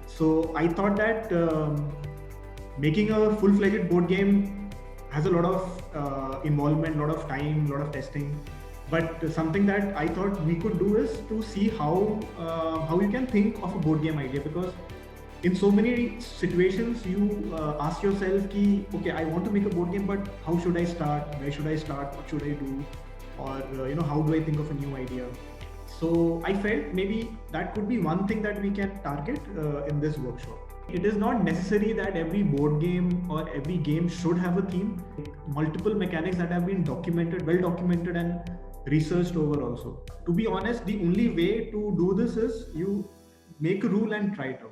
So I thought that making a full-fledged board game has a lot of involvement, lot of time, lot of testing. But something that I thought we could do is to see how you can think of a board game idea, because in so many situations you ask yourself ki, okay, I want to make a board game, but how should I start, where should I start, what should I do, or how do I think of a new idea. So I felt maybe that could be one thing that we can target in this workshop. It is not necessary that every board game or every game should have a theme. Multiple mechanics that have been documented, well documented and researched over also. To be honest, the only way to do this is you make a rule and try it out.